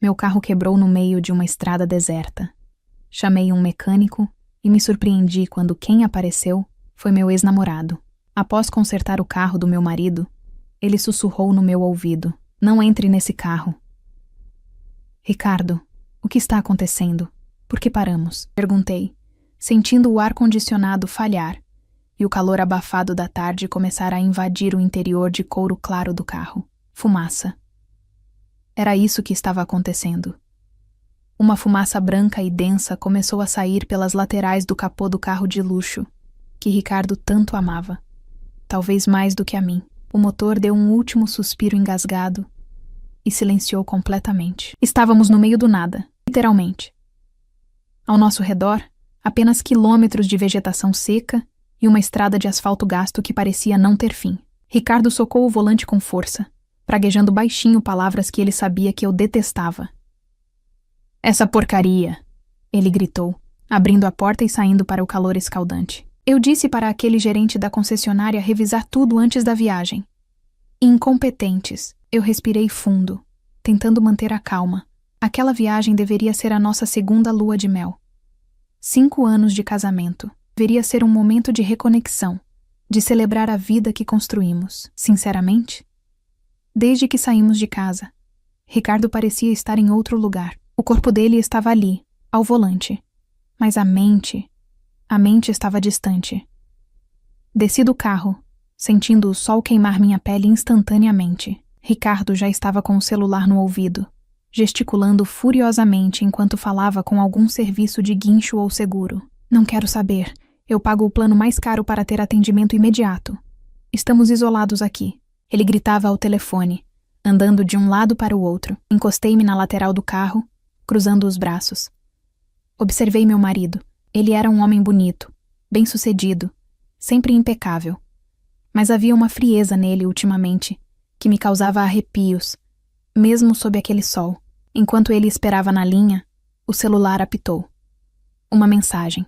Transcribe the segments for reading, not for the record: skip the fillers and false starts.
Meu carro quebrou no meio de uma estrada deserta. Chamei um mecânico e me surpreendi quando quem apareceu foi meu ex-namorado. Após consertar o carro do meu marido, ele sussurrou no meu ouvido: "Não entre nesse carro." "Ricardo, o que está acontecendo? Por que paramos?" perguntei, sentindo o ar-condicionado falhar e o calor abafado da tarde começar a invadir o interior de couro claro do carro. Fumaça. Era isso que estava acontecendo. Uma fumaça branca e densa começou a sair pelas laterais do capô do carro de luxo, que Ricardo tanto amava. Talvez mais do que a mim. O motor deu um último suspiro engasgado e silenciou completamente. Estávamos no meio do nada, literalmente. Ao nosso redor, apenas quilômetros de vegetação seca e uma estrada de asfalto gasto que parecia não ter fim. Ricardo socou o volante com força, praguejando baixinho palavras que ele sabia que eu detestava. "Essa porcaria!" ele gritou, abrindo a porta e saindo para o calor escaldante. Eu disse para aquele gerente da concessionária revisar tudo antes da viagem. Incompetentes. Eu respirei fundo, tentando manter a calma. Aquela viagem deveria ser a nossa segunda lua de mel. 5 anos de casamento. Deveria ser um momento de reconexão, de celebrar a vida que construímos. Sinceramente, desde que saímos de casa, Ricardo parecia estar em outro lugar. O corpo dele estava ali, ao volante, mas a mente estava distante. Desci do carro, sentindo o sol queimar minha pele instantaneamente. Ricardo já estava com o celular no ouvido, gesticulando furiosamente enquanto falava com algum serviço de guincho ou seguro. "Não quero saber. Eu pago o plano mais caro para ter atendimento imediato. Estamos isolados aqui." Ele gritava ao telefone, andando de um lado para o outro. Encostei-me na lateral do carro, cruzando os braços. Observei meu marido. Ele era um homem bonito, bem-sucedido, sempre impecável. Mas havia uma frieza nele ultimamente, que me causava arrepios, mesmo sob aquele sol. Enquanto ele esperava na linha, o celular apitou. Uma mensagem.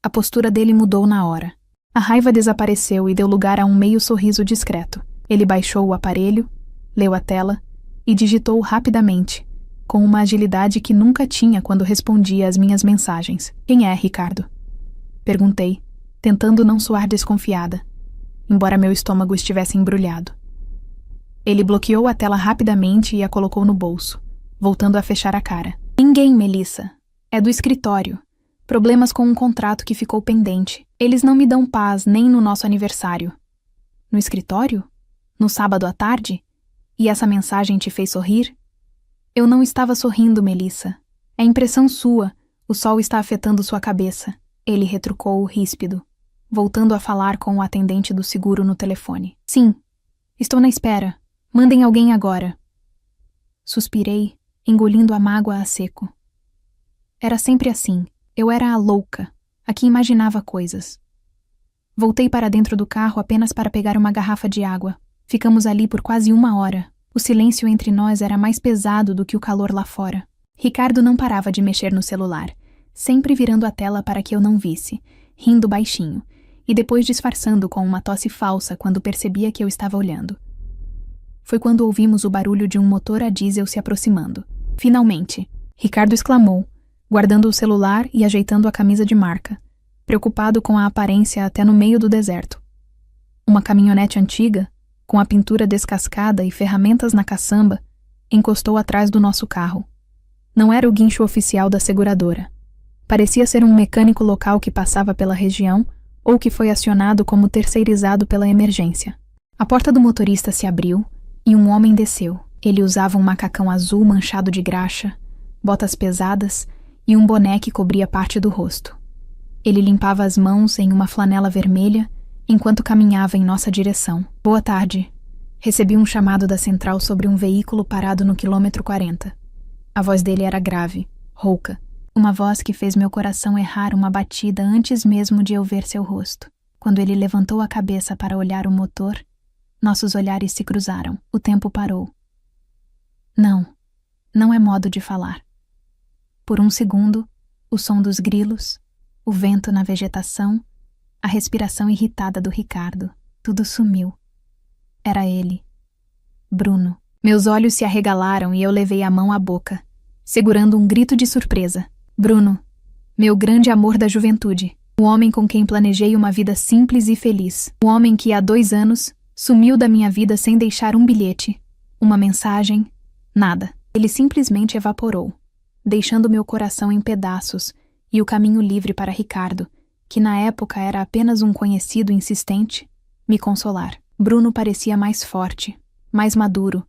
A postura dele mudou na hora. A raiva desapareceu e deu lugar a um meio sorriso discreto. Ele baixou o aparelho, leu a tela e digitou rapidamente, com uma agilidade que nunca tinha quando respondia às minhas mensagens. "Quem é, Ricardo?" perguntei, tentando não soar desconfiada, embora meu estômago estivesse embrulhado. Ele bloqueou a tela rapidamente e a colocou no bolso, voltando a fechar a cara. "Ninguém, Melissa. É do escritório. Problemas com um contrato que ficou pendente. Eles não me dão paz nem no nosso aniversário." "No escritório? No sábado à tarde? E essa mensagem te fez sorrir?" "Eu não estava sorrindo, Melissa. É impressão sua. O sol está afetando sua cabeça." Ele retrucou ríspido, voltando a falar com o atendente do seguro no telefone. "Sim. Estou na espera. Mandem alguém agora." Suspirei, engolindo a mágoa a seco. Era sempre assim. Eu era a louca, a que imaginava coisas. Voltei para dentro do carro apenas para pegar uma garrafa de água. Ficamos ali por quase 1 hora. O silêncio entre nós era mais pesado do que o calor lá fora. Ricardo não parava de mexer no celular, sempre virando a tela para que eu não visse, rindo baixinho, e depois disfarçando com uma tosse falsa quando percebia que eu estava olhando. Foi quando ouvimos o barulho de um motor a diesel se aproximando. "Finalmente!" Ricardo exclamou, guardando o celular e ajeitando a camisa de marca, preocupado com a aparência até no meio do deserto. Uma caminhonete antiga, com a pintura descascada e ferramentas na caçamba, encostou atrás do nosso carro. Não era o guincho oficial da seguradora. Parecia ser um mecânico local que passava pela região ou que foi acionado como terceirizado pela emergência. A porta do motorista se abriu e um homem desceu. Ele usava um macacão azul manchado de graxa, botas pesadas e um boné que cobria parte do rosto. Ele limpava as mãos em uma flanela vermelha enquanto caminhava em nossa direção. "Boa tarde." Recebi um chamado da central sobre um veículo parado no quilômetro 40. A voz dele era grave, rouca. Uma voz que fez meu coração errar uma batida antes mesmo de eu ver seu rosto. Quando ele levantou a cabeça para olhar o motor, nossos olhares se cruzaram. O tempo parou. Não é modo de falar. Por um segundo, o som dos grilos, o vento na vegetação, a respiração irritada do Ricardo, tudo sumiu. Era ele. Bruno. Meus olhos se arregalaram e eu levei a mão à boca, segurando um grito de surpresa. Bruno, meu grande amor da juventude. O homem com quem planejei uma vida simples e feliz. O homem que há 2 anos sumiu da minha vida sem deixar um bilhete, uma mensagem, nada. Ele simplesmente evaporou, deixando meu coração em pedaços e o caminho livre para Ricardo, que na época era apenas um conhecido insistente, me consolar. Bruno parecia mais forte, mais maduro.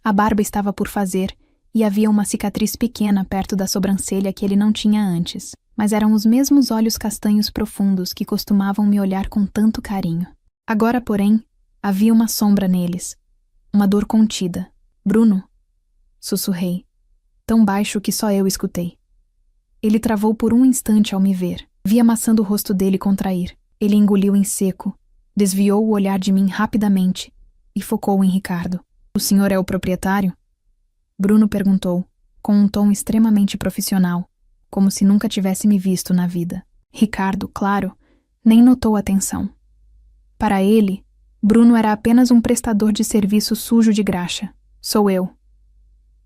A barba estava por fazer e havia uma cicatriz pequena perto da sobrancelha que ele não tinha antes, mas eram os mesmos olhos castanhos profundos que costumavam me olhar com tanto carinho. Agora, porém, havia uma sombra neles, uma dor contida. Bruno, sussurrei, tão baixo que só eu escutei. Ele travou por um instante ao me ver. Vi a maçã do rosto dele contrair. Ele engoliu em seco, desviou o olhar de mim rapidamente e focou em Ricardo. O senhor é o proprietário? Bruno perguntou, com um tom extremamente profissional, como se nunca tivesse me visto na vida. Ricardo, claro, nem notou a atenção. Para ele, Bruno era apenas um prestador de serviço sujo de graxa. Sou eu.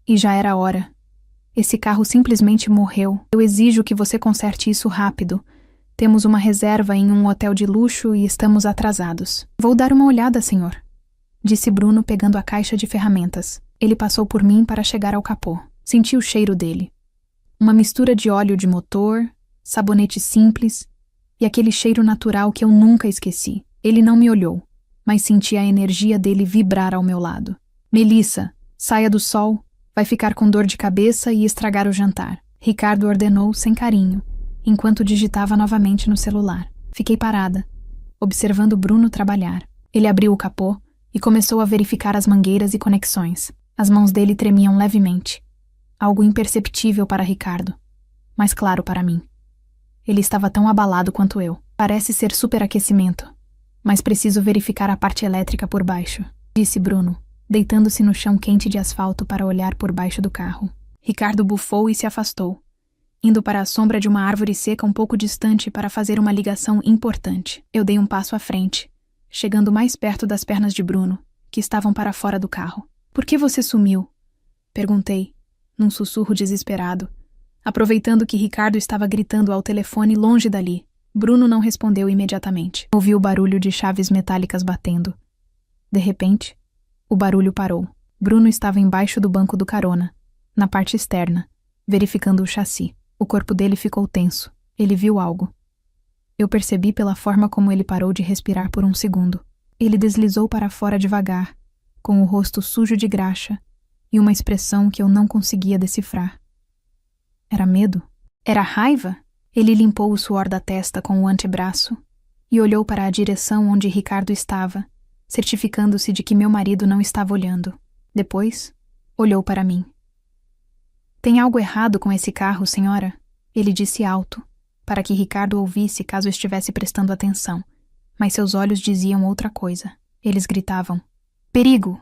E já era hora. Esse carro simplesmente morreu. Eu exijo que você conserte isso rápido. Temos uma reserva em um hotel de luxo e estamos atrasados. Vou dar uma olhada, senhor, disse Bruno pegando a caixa de ferramentas. Ele passou por mim para chegar ao capô. Senti o cheiro dele. Uma mistura de óleo de motor, sabonete simples e aquele cheiro natural que eu nunca esqueci. Ele não me olhou, mas senti a energia dele vibrar ao meu lado. Melissa, saia do sol, vai ficar com dor de cabeça e estragar o jantar. Ricardo ordenou sem carinho, enquanto digitava novamente no celular. Fiquei parada, observando Bruno trabalhar. Ele abriu o capô e começou a verificar as mangueiras e conexões. As mãos dele tremiam levemente. Algo imperceptível para Ricardo, mas claro para mim. Ele estava tão abalado quanto eu. Parece ser superaquecimento, mas preciso verificar a parte elétrica por baixo, disse Bruno, deitando-se no chão quente de asfalto para olhar por baixo do carro. Ricardo bufou e se afastou, indo para a sombra de uma árvore seca um pouco distante para fazer uma ligação importante. Eu dei um passo à frente, chegando mais perto das pernas de Bruno, que estavam para fora do carro. Por que você sumiu? Perguntei, num sussurro desesperado, aproveitando que Ricardo estava gritando ao telefone longe dali. Bruno não respondeu imediatamente. Ouvi o barulho de chaves metálicas batendo. De repente, o barulho parou. Bruno estava embaixo do banco do carona, na parte externa, verificando o chassi. O corpo dele ficou tenso. Ele viu algo. Eu percebi pela forma como ele parou de respirar por um segundo. Ele deslizou para fora devagar, com o rosto sujo de graxa e uma expressão que eu não conseguia decifrar. Era medo? Era raiva? Ele limpou o suor da testa com o antebraço e olhou para a direção onde Ricardo estava, certificando-se de que meu marido não estava olhando. Depois, olhou para mim. Tem algo errado com esse carro, senhora? Ele disse alto, para que Ricardo ouvisse caso estivesse prestando atenção, mas seus olhos diziam outra coisa. Eles gritavam: perigo!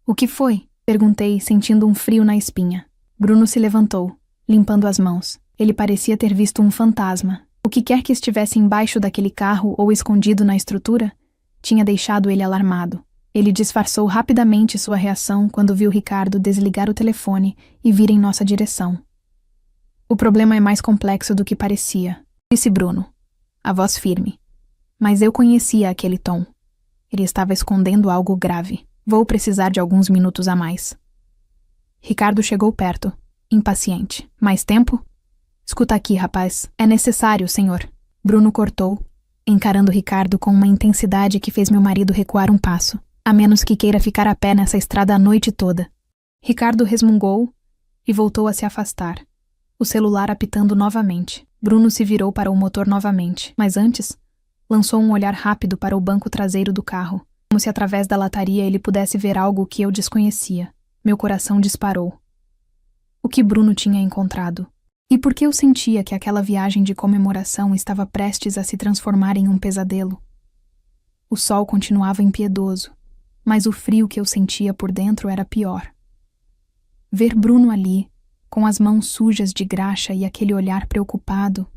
O que foi? Perguntei, sentindo um frio na espinha. Bruno se levantou, limpando as mãos. Ele parecia ter visto um fantasma. O que quer que estivesse embaixo daquele carro ou escondido na estrutura, tinha deixado ele alarmado. Ele disfarçou rapidamente sua reação quando viu Ricardo desligar o telefone e vir em nossa direção. O problema é mais complexo do que parecia, disse Bruno, a voz firme. Mas eu conhecia aquele tom. Ele estava escondendo algo grave. Vou precisar de alguns minutos a mais. Ricardo chegou perto, impaciente. Mais tempo? Escuta aqui, rapaz. É necessário, senhor. Bruno cortou, encarando Ricardo com uma intensidade que fez meu marido recuar um passo. A menos que queira ficar a pé nessa estrada a noite toda. Ricardo resmungou e voltou a se afastar, o celular apitando novamente. Bruno se virou para o motor novamente, mas antes, lançou um olhar rápido para o banco traseiro do carro, como se através da lataria ele pudesse ver algo que eu desconhecia. Meu coração disparou. O que Bruno tinha encontrado? E por que eu sentia que aquela viagem de comemoração estava prestes a se transformar em um pesadelo? O sol continuava impiedoso, mas o frio que eu sentia por dentro era pior. Ver Bruno ali, com as mãos sujas de graxa e aquele olhar preocupado,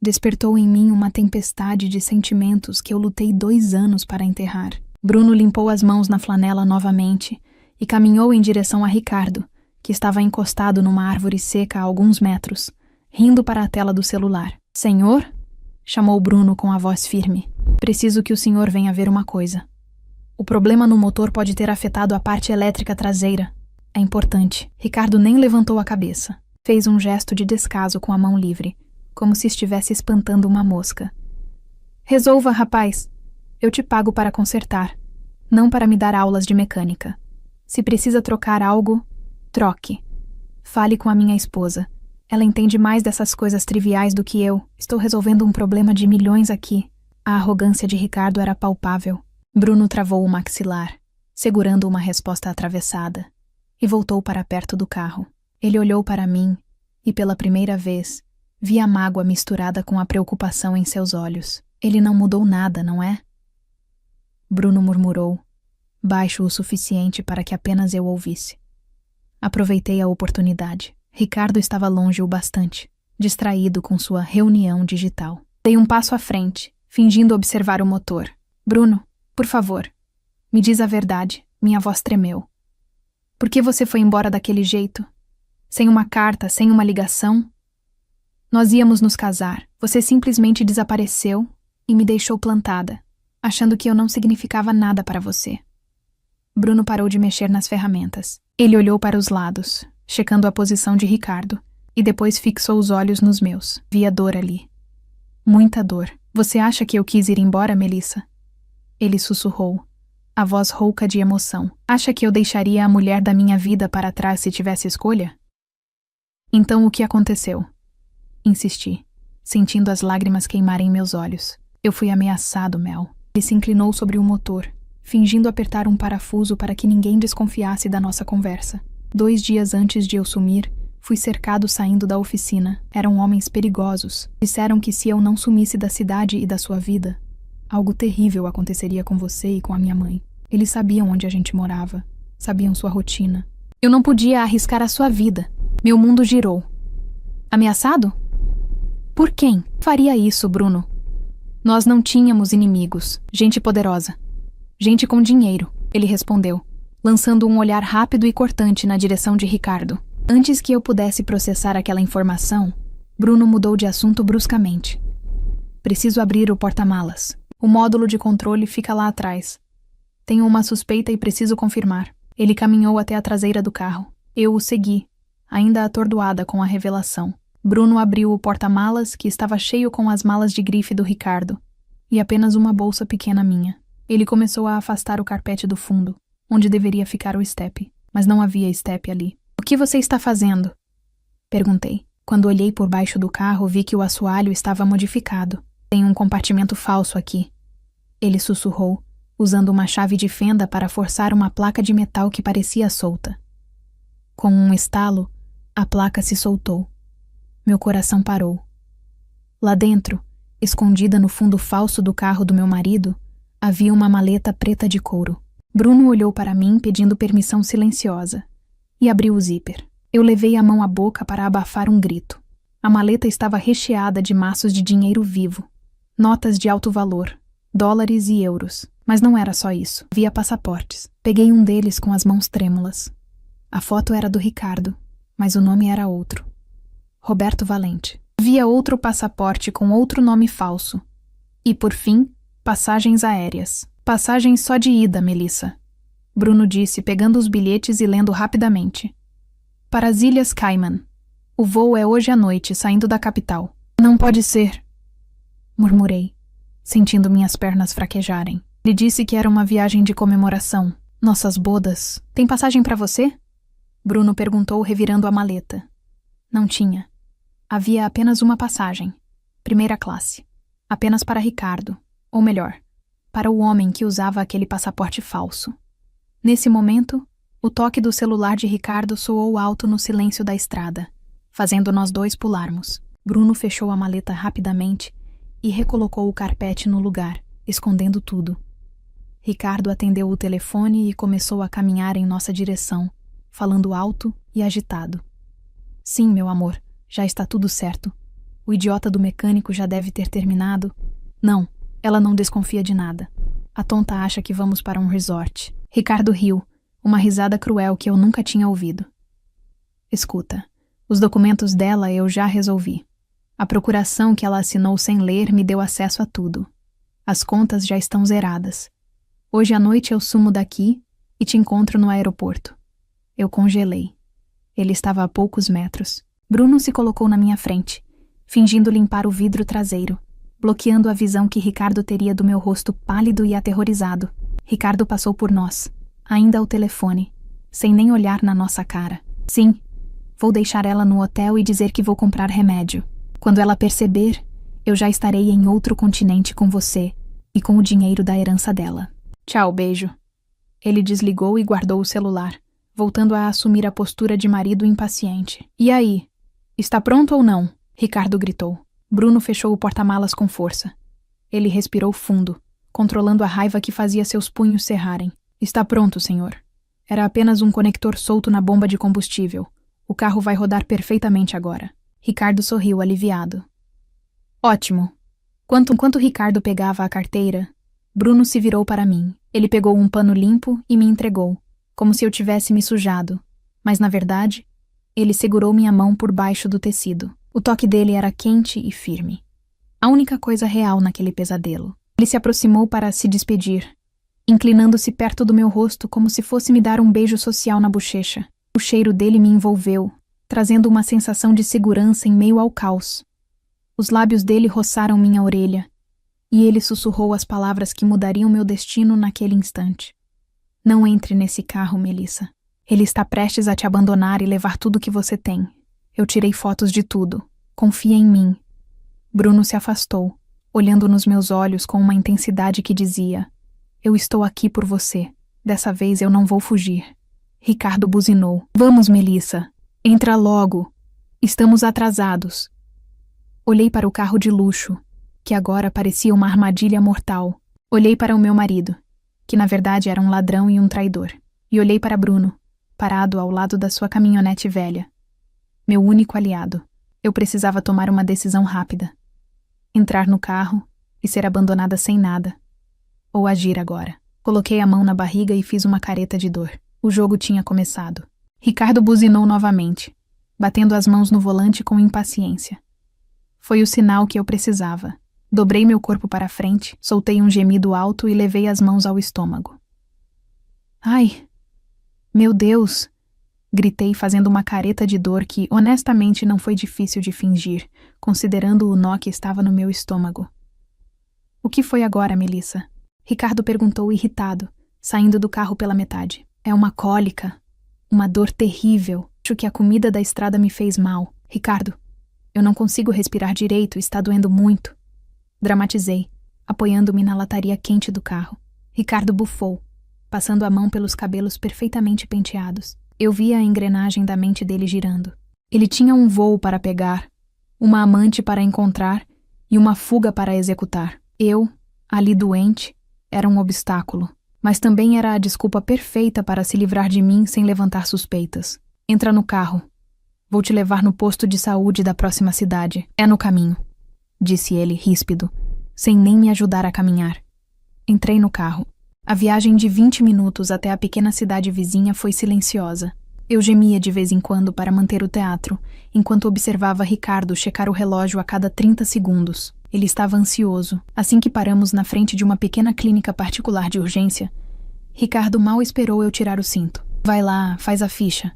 despertou em mim uma tempestade de sentimentos que eu lutei 2 anos para enterrar. Bruno limpou as mãos na flanela novamente e caminhou em direção a Ricardo, que estava encostado numa árvore seca a alguns metros, rindo para a tela do celular. Senhor? Chamou Bruno com a voz firme. Preciso que o senhor venha ver uma coisa. O problema no motor pode ter afetado a parte elétrica traseira. É importante. Ricardo nem levantou a cabeça. Fez um gesto de descaso com a mão livre, como se estivesse espantando uma mosca. Resolva, rapaz. Eu te pago para consertar, não para me dar aulas de mecânica. Se precisa trocar algo, troque. Fale com a minha esposa. Ela entende mais dessas coisas triviais do que eu. Estou resolvendo um problema de milhões aqui. A arrogância de Ricardo era palpável. Bruno travou o maxilar, segurando uma resposta atravessada, e voltou para perto do carro. Ele olhou para mim e, pela primeira vez, vi a mágoa misturada com a preocupação em seus olhos. Ele não mudou nada, não é? Bruno murmurou, baixo o suficiente para que apenas eu ouvisse. Aproveitei a oportunidade. Ricardo estava longe o bastante, distraído com sua reunião digital. Dei um passo à frente, fingindo observar o motor. Bruno, por favor, me diz a verdade. Minha voz tremeu. Por que você foi embora daquele jeito? Sem uma carta, sem uma ligação? Nós íamos nos casar. Você simplesmente desapareceu e me deixou plantada, achando que eu não significava nada para você. Bruno parou de mexer nas ferramentas. Ele olhou para os lados, checando a posição de Ricardo, e depois fixou os olhos nos meus. Via dor ali. Muita dor. Você acha que eu quis ir embora, Melissa? Ele sussurrou, a voz rouca de emoção. Acha que eu deixaria a mulher da minha vida para trás se tivesse escolha? Então o que aconteceu? Insisti, sentindo as lágrimas queimarem meus olhos. Eu fui ameaçado, Mel. Ele se inclinou sobre o motor, fingindo apertar um parafuso para que ninguém desconfiasse da nossa conversa. 2 dias antes de eu sumir, fui cercado saindo da oficina. Eram homens perigosos. Disseram que se eu não sumisse da cidade e da sua vida, algo terrível aconteceria com você e com a minha mãe. Eles sabiam onde a gente morava, sabiam sua rotina. Eu não podia arriscar a sua vida. Meu mundo girou. Ameaçado? Por quem faria isso, Bruno? Nós não tínhamos inimigos. Gente poderosa. Gente com dinheiro, ele respondeu, lançando um olhar rápido e cortante na direção de Ricardo. Antes que eu pudesse processar aquela informação, Bruno mudou de assunto bruscamente. Preciso abrir o porta-malas. O módulo de controle fica lá atrás. Tenho uma suspeita e preciso confirmar. Ele caminhou até a traseira do carro. Eu o segui, ainda atordoada com a revelação. Bruno abriu o porta-malas, que estava cheio com as malas de grife do Ricardo, e apenas uma bolsa pequena minha. Ele começou a afastar o carpete do fundo, onde deveria ficar o estepe, mas não havia estepe ali. O que você está fazendo? Perguntei. Quando olhei por baixo do carro, vi que o assoalho estava modificado. Tem um compartimento falso aqui. Ele sussurrou, usando uma chave de fenda para forçar uma placa de metal que parecia solta. Com um estalo, a placa se soltou. Meu coração parou. Lá dentro, escondida no fundo falso do carro do meu marido, havia uma maleta preta de couro. Bruno olhou para mim pedindo permissão silenciosa e abriu o zíper. Eu levei a mão à boca para abafar um grito. A maleta estava recheada de maços de dinheiro vivo. Notas de alto valor, dólares e euros. Mas não era só isso. Havia passaportes. Peguei um deles com as mãos trêmulas. A foto era do Ricardo, mas o nome era outro. Roberto Valente. Havia outro passaporte com outro nome falso. E, por fim, passagens aéreas. Passagens só de ida, Melissa. Bruno disse, pegando os bilhetes e lendo rapidamente. Para as Ilhas Cayman. O voo é hoje à noite, saindo da capital. Não pode ser. Murmurei, sentindo minhas pernas fraquejarem. Ele disse que era uma viagem de comemoração. Nossas bodas. Tem passagem para você? Bruno perguntou, revirando a maleta. Não tinha. Havia apenas uma passagem. Primeira classe. Apenas para Ricardo. Ou melhor, para o homem que usava aquele passaporte falso. Nesse momento, o toque do celular de Ricardo soou alto no silêncio da estrada, fazendo nós dois pularmos. Bruno fechou a maleta rapidamente e recolocou o carpete no lugar, escondendo tudo. Ricardo atendeu o telefone e começou a caminhar em nossa direção, falando alto e agitado. Sim, meu amor, já está tudo certo. O idiota do mecânico já deve ter terminado. Não, ela não desconfia de nada. A tonta acha que vamos para um resort. Ricardo riu, uma risada cruel que eu nunca tinha ouvido. Escuta, os documentos dela eu já resolvi. A procuração que ela assinou sem ler me deu acesso a tudo. As contas já estão zeradas. Hoje à noite eu sumo daqui e te encontro no aeroporto. Eu congelei. Ele estava a poucos metros. Bruno se colocou na minha frente, fingindo limpar o vidro traseiro, bloqueando a visão que Ricardo teria do meu rosto pálido e aterrorizado. Ricardo passou por nós, ainda ao telefone, sem nem olhar na nossa cara. Sim, vou deixar ela no hotel e dizer que vou comprar remédio. Quando ela perceber, eu já estarei em outro continente com você e com o dinheiro da herança dela. Tchau, beijo. Ele desligou e guardou o celular, voltando a assumir a postura de marido impaciente. E aí? Está pronto ou não? Ricardo gritou. Bruno fechou o porta-malas com força. Ele respirou fundo, controlando a raiva que fazia seus punhos cerrarem. Está pronto, senhor. Era apenas um conector solto na bomba de combustível. O carro vai rodar perfeitamente agora. Ricardo sorriu aliviado. Ótimo. Enquanto Ricardo pegava a carteira, Bruno se virou para mim. Ele pegou um pano limpo e me entregou, como se eu tivesse me sujado. Mas, na verdade, ele segurou minha mão por baixo do tecido. O toque dele era quente e firme. A única coisa real naquele pesadelo. Ele se aproximou para se despedir, inclinando-se perto do meu rosto como se fosse me dar um beijo social na bochecha. O cheiro dele me envolveu, trazendo uma sensação de segurança em meio ao caos. Os lábios dele roçaram minha orelha, e ele sussurrou as palavras que mudariam meu destino naquele instante. Não entre nesse carro, Melissa. Ele está prestes a te abandonar e levar tudo que você tem. Eu tirei fotos de tudo. Confia em mim. Bruno se afastou, olhando nos meus olhos com uma intensidade que dizia: eu estou aqui por você. Dessa vez eu não vou fugir. Ricardo buzinou. Vamos, Melissa. Entra logo. Estamos atrasados. Olhei para o carro de luxo, que agora parecia uma armadilha mortal. Olhei para o meu marido, que na verdade era um ladrão e um traidor. E olhei para Bruno, parado ao lado da sua caminhonete velha. Meu único aliado. Eu precisava tomar uma decisão rápida. Entrar no carro e ser abandonada sem nada. Ou agir agora. Coloquei a mão na barriga e fiz uma careta de dor. O jogo tinha começado. Ricardo buzinou novamente, batendo as mãos no volante com impaciência. Foi o sinal que eu precisava. Dobrei meu corpo para frente, soltei um gemido alto e levei as mãos ao estômago. Ai! Meu Deus! Gritei fazendo uma careta de dor que, honestamente, não foi difícil de fingir, considerando o nó que estava no meu estômago. O que foi agora, Melissa? Ricardo perguntou irritado, saindo do carro pela metade. É uma cólica. Uma dor terrível. Acho que a comida da estrada me fez mal. Ricardo, eu não consigo respirar direito, está doendo muito. Dramatizei, apoiando-me na lataria quente do carro. Ricardo bufou, passando a mão pelos cabelos perfeitamente penteados. Eu via a engrenagem da mente dele girando. Ele tinha um voo para pegar, uma amante para encontrar e uma fuga para executar. Eu, ali doente, era um obstáculo, mas também era a desculpa perfeita para se livrar de mim sem levantar suspeitas. Entra no carro. Vou te levar no posto de saúde da próxima cidade. É no caminho, disse ele, ríspido, sem nem me ajudar a caminhar. Entrei no carro. A viagem de 20 minutos até a pequena cidade vizinha foi silenciosa. Eu gemia de vez em quando para manter o teatro, enquanto observava Ricardo checar o relógio a cada 30 segundos. Ele estava ansioso. Assim que paramos na frente de uma pequena clínica particular de urgência, Ricardo mal esperou eu tirar o cinto. Vai lá, faz a ficha.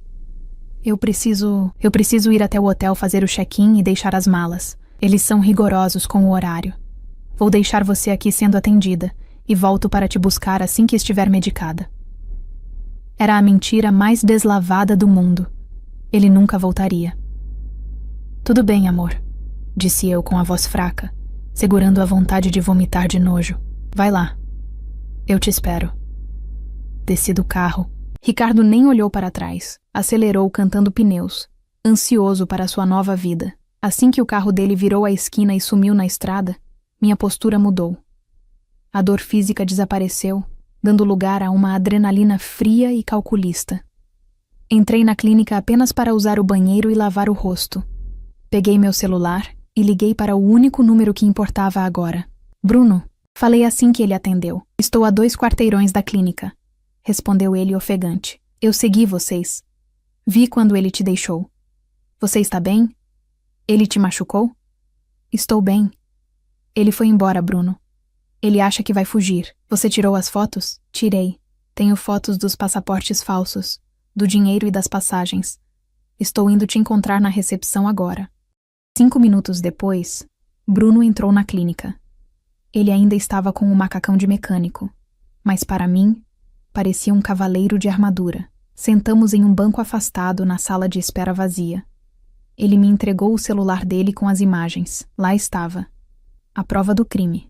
Eu preciso ir até o hotel fazer o check-in e deixar as malas. Eles são rigorosos com o horário. Vou deixar você aqui sendo atendida e volto para te buscar assim que estiver medicada. Era a mentira mais deslavada do mundo. Ele nunca voltaria. Tudo bem, amor, disse eu com a voz fraca, segurando a vontade de vomitar de nojo. Vai lá. Eu te espero. Desci do carro. Ricardo nem olhou para trás. Acelerou cantando pneus, ansioso para sua nova vida. Assim que o carro dele virou a esquina e sumiu na estrada, minha postura mudou. A dor física desapareceu, dando lugar a uma adrenalina fria e calculista. Entrei na clínica apenas para usar o banheiro e lavar o rosto. Peguei meu celular e liguei para o único número que importava agora. Bruno, falei assim que ele atendeu. Estou a 2 quarteirões da clínica, respondeu ele ofegante. Eu segui vocês. Vi quando ele te deixou. Você está bem? Ele te machucou? Estou bem. Ele foi embora, Bruno. Ele acha que vai fugir. Você tirou as fotos? Tirei. Tenho fotos dos passaportes falsos, do dinheiro e das passagens. Estou indo te encontrar na recepção agora. 5 minutos depois, Bruno entrou na clínica. Ele ainda estava com o macacão de mecânico, mas para mim, parecia um cavaleiro de armadura. Sentamos em um banco afastado na sala de espera vazia. Ele me entregou o celular dele com as imagens. Lá estava. A prova do crime.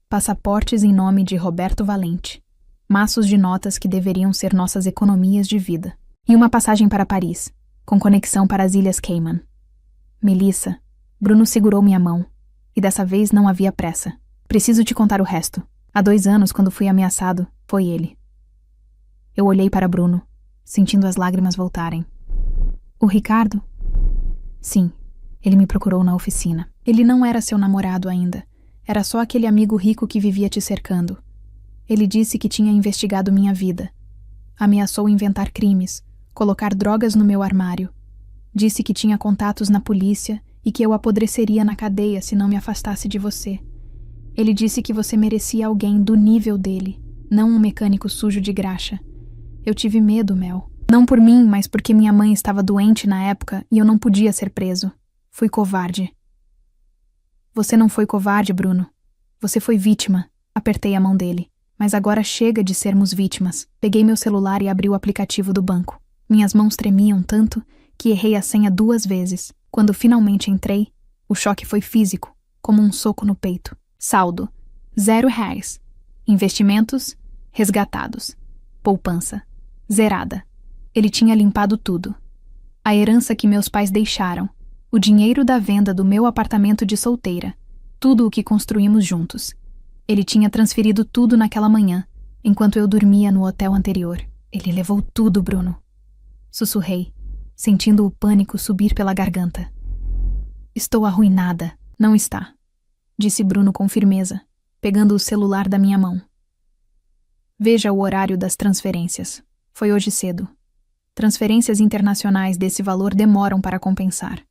Passaportes em nome de Roberto Valente. Maços de notas que deveriam ser nossas economias de vida. E uma passagem para Paris, com conexão para as Ilhas Cayman. Melissa, Bruno segurou minha mão. E dessa vez não havia pressa. Preciso te contar o resto. Há 2 anos, quando fui ameaçado, foi ele. Eu olhei para Bruno, sentindo as lágrimas voltarem. O Ricardo? Sim, ele me procurou na oficina. Ele não era seu namorado ainda. Era só aquele amigo rico que vivia te cercando. Ele disse que tinha investigado minha vida. Ameaçou inventar crimes, colocar drogas no meu armário. Disse que tinha contatos na polícia e que eu apodreceria na cadeia se não me afastasse de você. Ele disse que você merecia alguém do nível dele, não um mecânico sujo de graxa. Eu tive medo, Mel. Não por mim, mas porque minha mãe estava doente na época e eu não podia ser preso. Fui covarde. Você não foi covarde, Bruno. Você foi vítima. Apertei a mão dele. Mas agora chega de sermos vítimas. Peguei meu celular e abri o aplicativo do banco. Minhas mãos tremiam tanto que errei a senha 2 vezes. Quando finalmente entrei, o choque foi físico, como um soco no peito. Saldo: R$0. Investimentos: resgatados. Poupança: zerada. Ele tinha limpado tudo. A herança que meus pais deixaram, o dinheiro da venda do meu apartamento de solteira, tudo o que construímos juntos. Ele tinha transferido tudo naquela manhã, enquanto eu dormia no hotel anterior. Ele levou tudo, Bruno. Sussurrei, sentindo o pânico subir pela garganta. Estou arruinada. Não está, disse Bruno com firmeza, pegando o celular da minha mão. Veja o horário das transferências. Foi hoje cedo. Transferências internacionais desse valor demoram para compensar.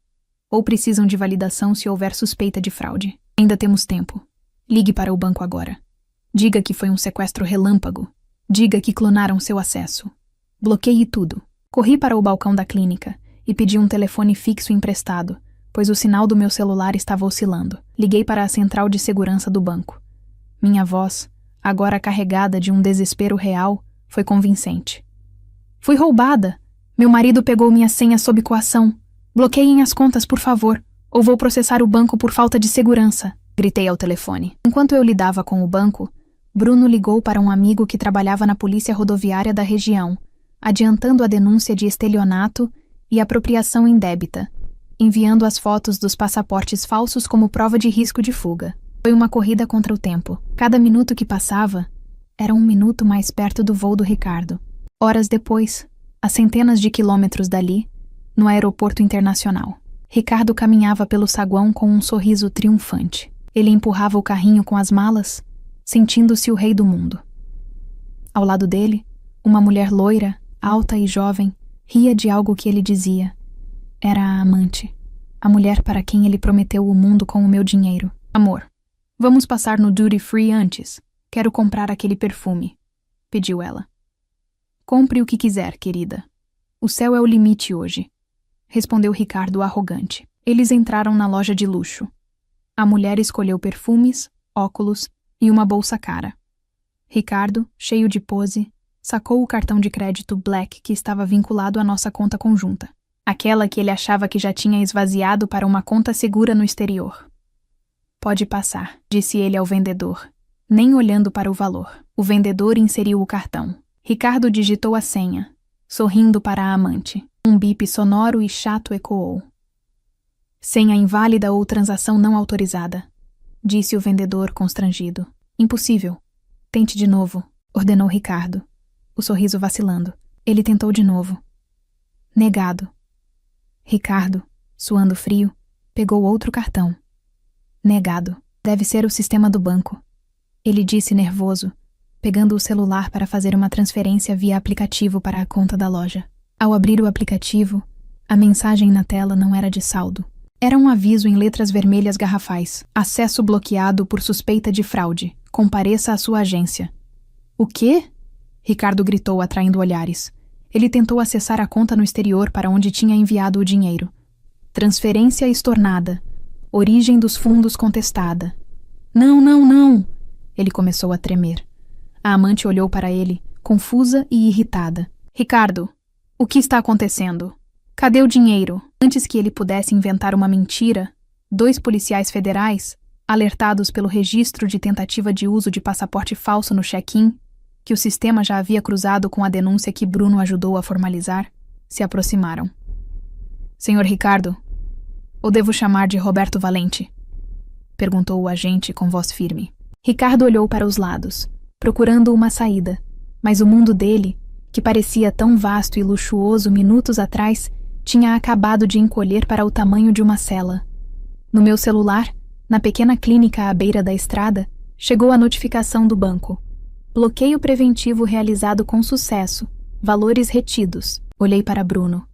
Ou precisam de validação se houver suspeita de fraude. Ainda temos tempo. Ligue para o banco agora. Diga que foi um sequestro relâmpago. Diga que clonaram seu acesso. Bloqueie tudo. Corri para o balcão da clínica e pedi um telefone fixo emprestado, pois o sinal do meu celular estava oscilando. Liguei para a central de segurança do banco. Minha voz, agora carregada de um desespero real, foi convincente. Fui roubada. Meu marido pegou minha senha sob coação. Bloqueiem as contas, por favor, ou vou processar o banco por falta de segurança. Gritei ao telefone. Enquanto eu lidava com o banco, Bruno ligou para um amigo que trabalhava na polícia rodoviária da região, adiantando a denúncia de estelionato e apropriação indébita, enviando as fotos dos passaportes falsos como prova de risco de fuga. Foi uma corrida contra o tempo. Cada minuto que passava era 1 minuto mais perto do voo do Ricardo. Horas depois, a centenas de quilômetros dali, no aeroporto internacional, Ricardo caminhava pelo saguão com um sorriso triunfante. Ele empurrava o carrinho com as malas, sentindo-se o rei do mundo. Ao lado dele, uma mulher loira, alta e jovem, ria de algo que ele dizia. Era a amante, a mulher para quem ele prometeu o mundo com o meu dinheiro. Amor, vamos passar no duty free antes. Quero comprar aquele perfume, pediu ela. Compre o que quiser, querida. O céu é o limite hoje, respondeu Ricardo arrogante. Eles entraram na loja de luxo. A mulher escolheu perfumes, óculos e uma bolsa cara. Ricardo, cheio de pose, sacou o cartão de crédito Black que estava vinculado à nossa conta conjunta. Aquela que ele achava que já tinha esvaziado para uma conta segura no exterior. Pode passar, disse ele ao vendedor, nem olhando para o valor. O vendedor inseriu o cartão. Ricardo digitou a senha, sorrindo para a amante. Um bip sonoro e chato ecoou. Senha inválida ou transação não autorizada, disse o vendedor constrangido. Impossível. Tente de novo, ordenou Ricardo, o sorriso vacilando. Ele tentou de novo. Negado. Ricardo, suando frio, pegou outro cartão. Negado. Deve ser o sistema do banco. Ele disse nervoso, pegando o celular para fazer uma transferência via aplicativo para a conta da loja. Ao abrir o aplicativo, a mensagem na tela não era de saldo. Era um aviso em letras vermelhas garrafais. Acesso bloqueado por suspeita de fraude. Compareça à sua agência. O quê? Ricardo gritou, atraindo olhares. Ele tentou acessar a conta no exterior para onde tinha enviado o dinheiro. Transferência estornada. Origem dos fundos contestada. Não, não, não! Ele começou a tremer. A amante olhou para ele, confusa e irritada. Ricardo, o que está acontecendo? Cadê o dinheiro? Antes que ele pudesse inventar uma mentira, 2 policiais federais, alertados pelo registro de tentativa de uso de passaporte falso no check-in, que o sistema já havia cruzado com a denúncia que Bruno ajudou a formalizar, se aproximaram. Senhor Ricardo, ou devo chamar de Roberto Valente? Perguntou o agente com voz firme. Ricardo olhou para os lados, procurando uma saída, mas o mundo dele, que parecia tão vasto e luxuoso minutos atrás, tinha acabado de encolher para o tamanho de uma cela. No meu celular, na pequena clínica à beira da estrada, chegou a notificação do banco. Bloqueio preventivo realizado com sucesso. Valores retidos. Olhei para Bruno.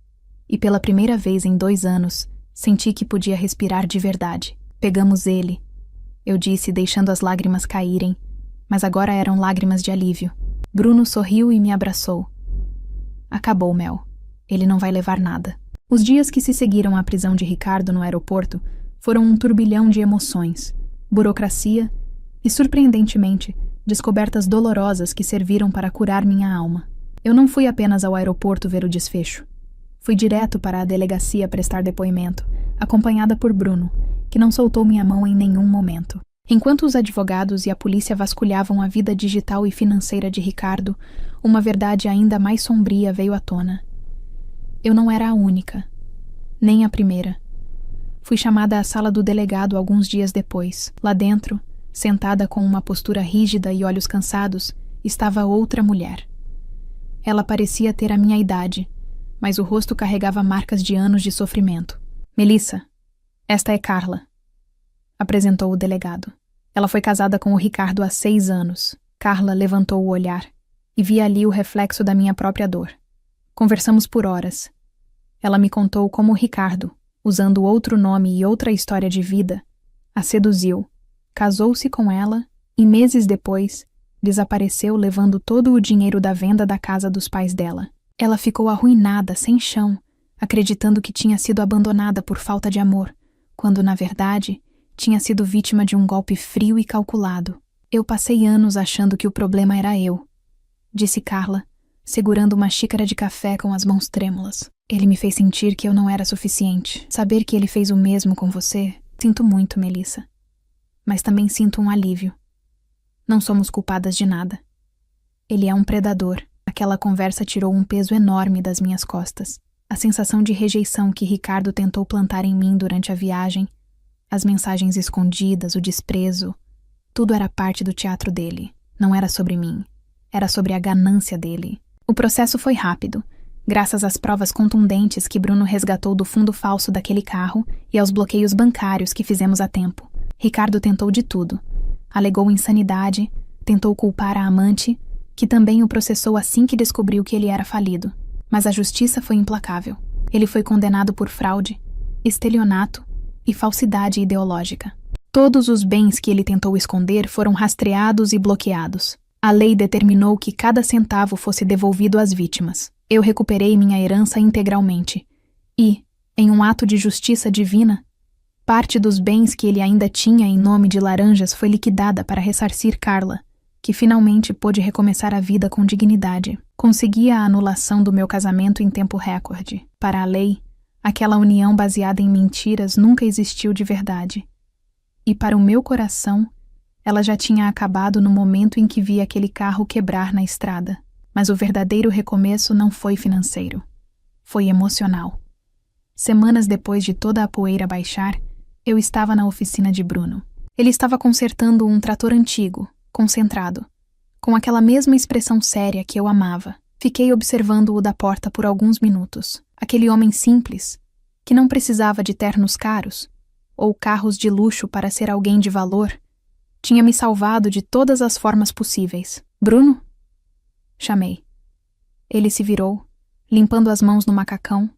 E pela primeira vez em 2 anos, senti que podia respirar de verdade. Pegamos ele. Eu disse, deixando as lágrimas caírem, mas agora eram lágrimas de alívio. Bruno sorriu e me abraçou. Acabou, Mel. Ele não vai levar nada. Os dias que se seguiram à prisão de Ricardo no aeroporto foram um turbilhão de emoções, burocracia e, surpreendentemente, descobertas dolorosas que serviram para curar minha alma. Eu não fui apenas ao aeroporto ver o desfecho. Fui direto para a delegacia prestar depoimento, acompanhada por Bruno, que não soltou minha mão em nenhum momento. Enquanto os advogados e a polícia vasculhavam a vida digital e financeira de Ricardo, uma verdade ainda mais sombria veio à tona. Eu não era a única, nem a primeira. Fui chamada à sala do delegado alguns dias depois. Lá dentro, sentada com uma postura rígida e olhos cansados, estava outra mulher. Ela parecia ter a minha idade, mas o rosto carregava marcas de anos de sofrimento. Melissa, esta é Carla, apresentou o delegado. Ela foi casada com o Ricardo há 6 anos. Carla levantou o olhar e vi ali o reflexo da minha própria dor. Conversamos por horas. Ela me contou como o Ricardo, usando outro nome e outra história de vida, a seduziu, casou-se com ela e meses depois desapareceu levando todo o dinheiro da venda da casa dos pais dela. Ela ficou arruinada, sem chão, acreditando que tinha sido abandonada por falta de amor, quando, na verdade, tinha sido vítima de um golpe frio e calculado. Eu passei anos achando que o problema era eu, disse Carla, segurando uma xícara de café com as mãos trêmulas. Ele me fez sentir que eu não era suficiente. Saber que ele fez o mesmo com você, sinto muito, Melissa. Mas também sinto um alívio. Não somos culpadas de nada. Ele é um predador. Aquela conversa tirou um peso enorme das minhas costas. A sensação de rejeição que Ricardo tentou plantar em mim durante a viagem, as mensagens escondidas, o desprezo, tudo era parte do teatro dele. Não era sobre mim. Era sobre a ganância dele. O processo foi rápido, graças às provas contundentes que Bruno resgatou do fundo falso daquele carro e aos bloqueios bancários que fizemos a tempo. Ricardo tentou de tudo. Alegou insanidade, tentou culpar a amante, que também o processou assim que descobriu que ele era falido. Mas a justiça foi implacável. Ele foi condenado por fraude, estelionato e falsidade ideológica. Todos os bens que ele tentou esconder foram rastreados e bloqueados. A lei determinou que cada centavo fosse devolvido às vítimas. Eu recuperei minha herança integralmente. E, em um ato de justiça divina, parte dos bens que ele ainda tinha em nome de Laranjas foi liquidada para ressarcir Carla, que finalmente pôde recomeçar a vida com dignidade. Consegui a anulação do meu casamento em tempo recorde. Para a lei, aquela união baseada em mentiras nunca existiu de verdade. E para o meu coração, ela já tinha acabado no momento em que vi aquele carro quebrar na estrada. Mas o verdadeiro recomeço não foi financeiro. Foi emocional. Semanas depois de toda a poeira baixar, eu estava na oficina de Bruno. Ele estava consertando um trator antigo, concentrado, com aquela mesma expressão séria que eu amava. Fiquei observando-o da porta por alguns minutos. Aquele homem simples, que não precisava de ternos caros, ou carros de luxo para ser alguém de valor, tinha me salvado de todas as formas possíveis. Bruno? Chamei. Ele se virou, limpando as mãos no macacão,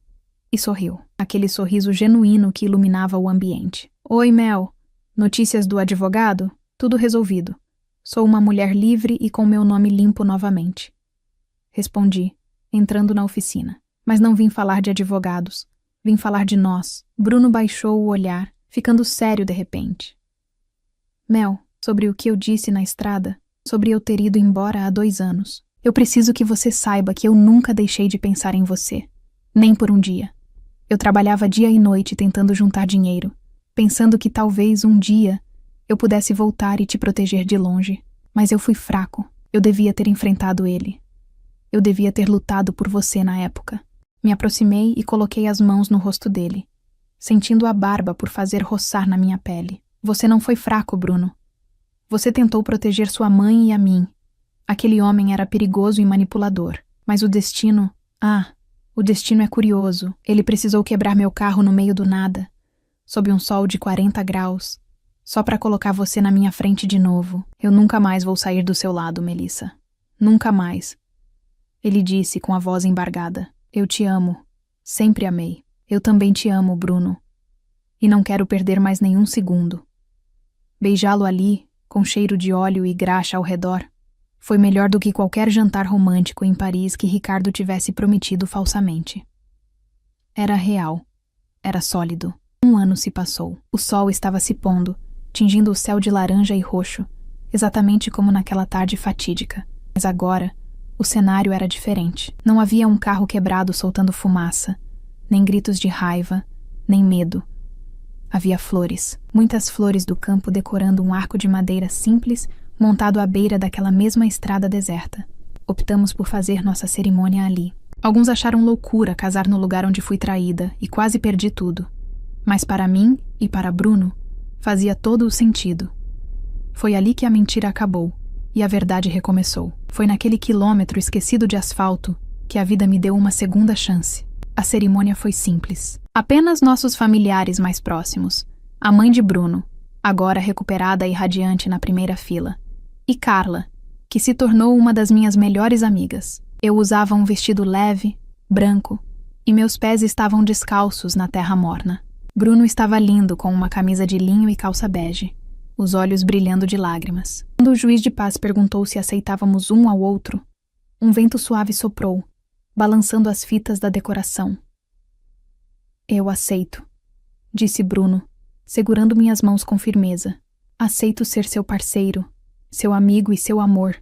e sorriu. Aquele sorriso genuíno que iluminava o ambiente. Oi, Mel. Notícias do advogado? Tudo resolvido. Sou uma mulher livre e com meu nome limpo novamente. Respondi, entrando na oficina. Mas não vim falar de advogados. Vim falar de nós. Bruno baixou o olhar, ficando sério de repente. Mel, sobre o que eu disse na estrada, sobre eu ter ido embora há 2 anos. Eu preciso que você saiba que eu nunca deixei de pensar em você. Nem por um dia. Eu trabalhava dia e noite tentando juntar dinheiro, pensando que talvez um dia eu pudesse voltar e te proteger de longe. Mas eu fui fraco. Eu devia ter enfrentado ele. Eu devia ter lutado por você na época. Me aproximei e coloquei as mãos no rosto dele, sentindo a barba por fazer roçar na minha pele. Você não foi fraco, Bruno. Você tentou proteger sua mãe e a mim. Aquele homem era perigoso e manipulador. Mas o destino... o destino é curioso. Ele precisou quebrar meu carro no meio do nada, sob um sol de 40 graus, só para colocar você na minha frente de novo. Eu nunca mais vou sair do seu lado, Melissa. Nunca mais. Ele disse com a voz embargada. Eu te amo. Sempre amei. Eu também te amo, Bruno. E não quero perder mais nenhum segundo. Beijá-lo ali, com cheiro de óleo e graxa ao redor, foi melhor do que qualquer jantar romântico em Paris que Ricardo tivesse prometido falsamente. Era real. Era sólido. 1 ano se passou. O sol estava se pondo, tingindo o céu de laranja e roxo, exatamente como naquela tarde fatídica. Mas agora, o cenário era diferente. Não havia um carro quebrado soltando fumaça, nem gritos de raiva, nem medo. Havia flores, muitas flores do campo decorando um arco de madeira simples montado à beira daquela mesma estrada deserta. Optamos por fazer nossa cerimônia ali. Alguns acharam loucura casar no lugar onde fui traída e quase perdi tudo. Mas para mim e para Bruno, fazia todo o sentido. Foi ali que a mentira acabou e a verdade recomeçou. Foi naquele quilômetro esquecido de asfalto que a vida me deu uma segunda chance. A cerimônia foi simples. Apenas nossos familiares mais próximos, a mãe de Bruno, agora recuperada e radiante na primeira fila, e Carla, que se tornou uma das minhas melhores amigas. Eu usava um vestido leve, branco, e meus pés estavam descalços na terra morna. Bruno estava lindo com uma camisa de linho e calça bege, os olhos brilhando de lágrimas. Quando o juiz de paz perguntou se aceitávamos um ao outro, um vento suave soprou, balançando as fitas da decoração. Eu aceito, disse Bruno, segurando minhas mãos com firmeza. Aceito ser seu parceiro, seu amigo e seu amor,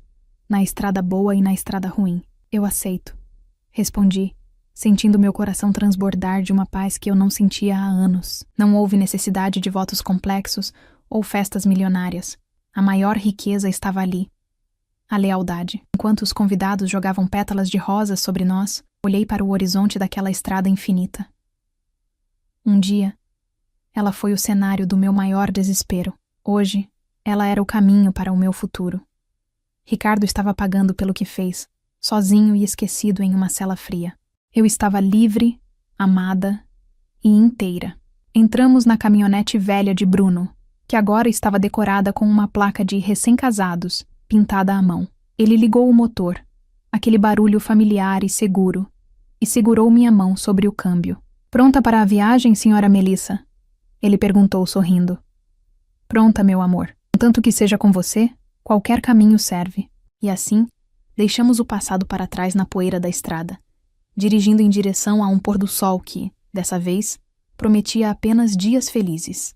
na estrada boa e na estrada ruim. Eu aceito, respondi, sentindo meu coração transbordar de uma paz que eu não sentia há anos. Não houve necessidade de votos complexos ou festas milionárias. A maior riqueza estava ali. A lealdade. Enquanto os convidados jogavam pétalas de rosas sobre nós, olhei para o horizonte daquela estrada infinita. Um dia, ela foi o cenário do meu maior desespero. Hoje, ela era o caminho para o meu futuro. Ricardo estava pagando pelo que fez, sozinho e esquecido em uma cela fria. Eu estava livre, amada e inteira. Entramos na caminhonete velha de Bruno, que agora estava decorada com uma placa de recém-casados, pintada à mão. Ele ligou o motor, aquele barulho familiar e seguro, e segurou minha mão sobre o câmbio. Pronta para a viagem, senhora Melissa? Ele perguntou sorrindo. Pronta, meu amor. Contanto que seja com você, qualquer caminho serve. E assim, deixamos o passado para trás na poeira da estrada, dirigindo em direção a um pôr do sol que, dessa vez, prometia apenas dias felizes.